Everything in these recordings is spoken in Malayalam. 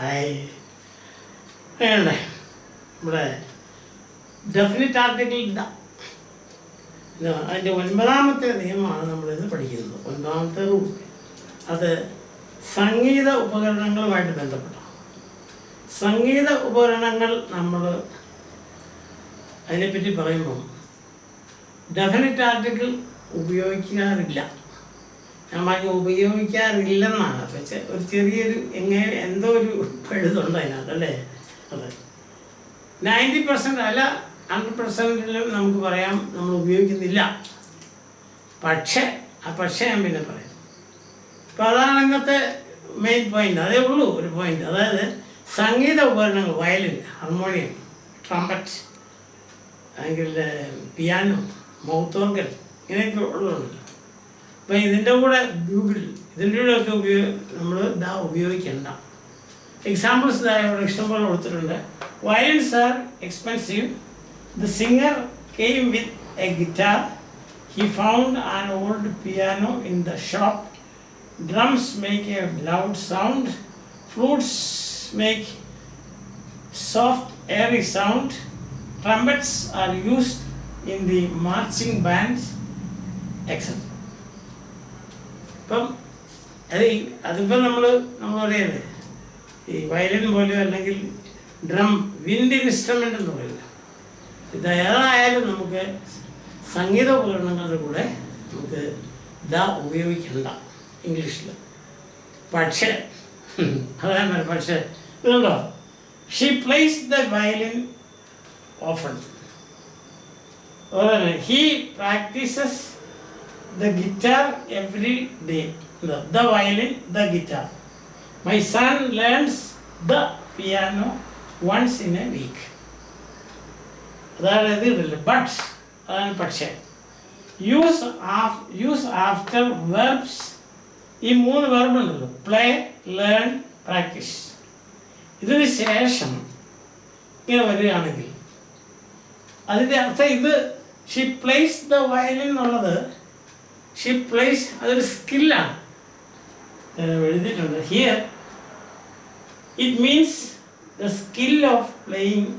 അങ്ങനെയുണ്ടേ ഇവിടെ ഡെഫിനിറ്റ് ആർട്ടിക്കിൾ ദ അതിൻ്റെ 9ാമത്തെ നിയമമാണ് നമ്മളിന്ന് പഠിക്കുന്നത്. 9ാമത്തെ റൂൾ. അത് സംഗീത ഉപകരണങ്ങളുമായിട്ട് ബന്ധപ്പെട്ട സംഗീത ഉപകരണങ്ങൾ നമ്മൾ അതിനെപ്പറ്റി പറയുമ്പം ഡെഫിനിറ്റ് ആർട്ടിക്കിൾ ഉപയോഗിക്കാറില്ല. ഞാൻ പറഞ്ഞ ഉപയോഗിക്കാറില്ലെന്നാണ്. പക്ഷേ ഒരു ചെറിയൊരു എന്തോ ഒരു എഴുതുണ്ട് അതിനകത്ത് അല്ലേ. അതെ 90% അല്ല 100%ലും നമുക്ക് പറയാം നമ്മൾ ഉപയോഗിക്കുന്നില്ല. പക്ഷേ ഞാൻ പിന്നെ പറയാം. അപ്പോൾ അതാണ് ഇന്നത്തെ മെയിൻ പോയിൻ്റ്. അതേ ഉള്ളൂ ഒരു പോയിൻ്റ്. അതായത് സംഗീത ഉപകരണങ്ങൾ വയലിൻ, ഹാർമോണിയം, ട്രംപറ്റ്, അല്ലെങ്കിൽ പിയാനോ, മൗത്ത് ഓർഗൻ ഇങ്ങനെയൊക്കെ ഉള്ളതുണ്ട്. അപ്പം ഇതിൻ്റെ കൂടെ ഇതിൻ്റെ കൂടെയൊക്കെ നമ്മൾ ഉപയോഗിക്കണ്ട. എക്സാമ്പിൾസ് ഇവിടെ ഇഷ്ടംപോലെ കൊടുത്തിട്ടുണ്ട്. Violins are expensive. The singer came with a guitar. He found an old piano in the shop. Drums make a loud sound. Flutes make soft, airy sound. Trumpets are used in the marching bands, etc. അപ്പം അതിപ്പോൾ നമ്മൾ പറയുന്നത് ഈ വയലിൻ പോലെയോ അല്ലെങ്കിൽ ഡ്രം, വിൻഡ് ഇൻസ്ട്രുമെൻ്റ് എന്ന് പറയില്ല. ഇത് ഏതായാലും നമുക്ക് സംഗീത ഉപകരണങ്ങളുടെ കൂടെ നമുക്ക് ഉപയോഗിക്കണ്ട ഇംഗ്ലീഷിൽ. പക്ഷേ അതാണ് പക്ഷേ ഇതുണ്ടോ, she plays the violin often. He practices the guitar every day. The violin, the guitar. My son learns the piano once in a week. അതാണ് ഇതില്ല. ബട്ട് അതാണ് പക്ഷേ. Use after verbs. ഈ 3 വെർബ് ഉണ്ടല്ലോ, പ്ലേ, ലേൺ, പ്രാക്ടീസ്. ഇതിന് ശേഷം ഇങ്ങനെ വരികയാണെങ്കിൽ അതിൻ്റെ അർത്ഥം ഇത് ഷീ പ്ലേസ് ദ വയലിൻ എന്നുള്ളത് ഷീ പ്ലേസ് അതൊരു സ്കില്ലാണ്. എഴുതിയിട്ടുണ്ട് here. It means the skill of playing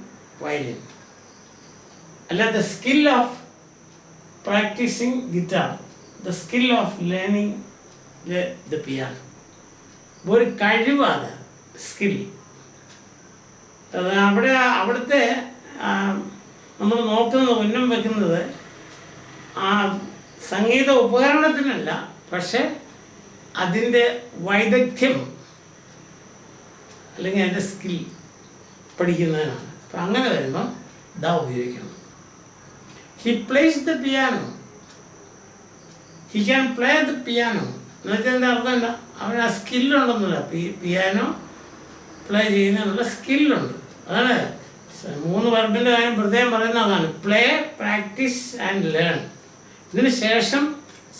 violin, അല്ല the skill of practising guitar, the skill of learning the piano. ഒരു കഴിവാണ് സ്കിൽ. അവിടുത്തെ നമ്മൾ നോക്കുന്നത് ഉന്നം വെക്കുന്നത് ആ സംഗീത ഉപകരണത്തിനല്ല, പക്ഷെ അതിൻ്റെ വൈദഗ്ധ്യം അല്ലെങ്കിൽ അതിൻ്റെ സ്കിൽ പഠിക്കുന്നതിനാണ്. അപ്പം അങ്ങനെ വരുമ്പോൾ ഉപയോഗിക്കണം. He place the piano. He can play the piano എന്ന് വെച്ചാൽ എൻ്റെ അർത്ഥം എന്താ, അവന് ആ സ്കില്ലുണ്ടെന്നില്ല. പിയാനോ പ്ലേ ചെയ്യുന്നതിനുള്ള സ്കില്ലുണ്ട്. അതാണ് 3 വെർബിൻ്റെ കാര്യം പ്രത്യേകം പറയുന്നത് അതാണ്. Play, practice and learn. ഇതിന് ശേഷം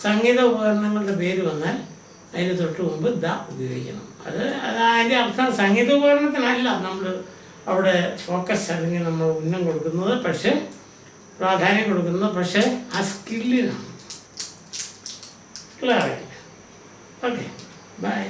സംഗീത ഉപകരണങ്ങളുടെ പേര് വന്നാൽ അതിന് തൊട്ട് മുമ്പ് ഉപയോഗിക്കണം. അതിൻ്റെ അർത്ഥം സംഗീത ഉപകരണത്തിനല്ല നമ്മൾ അവിടെ ഫോക്കസ് അല്ലെങ്കിൽ നമ്മൾ ഉന്നം കൊടുക്കുന്നത്, പക്ഷേ പ്രാധാന്യം കൊടുക്കുന്നത് പക്ഷേ ആ സ്കില്ലിനാണ്. ക്ലിയർ ആയി? Okay, by.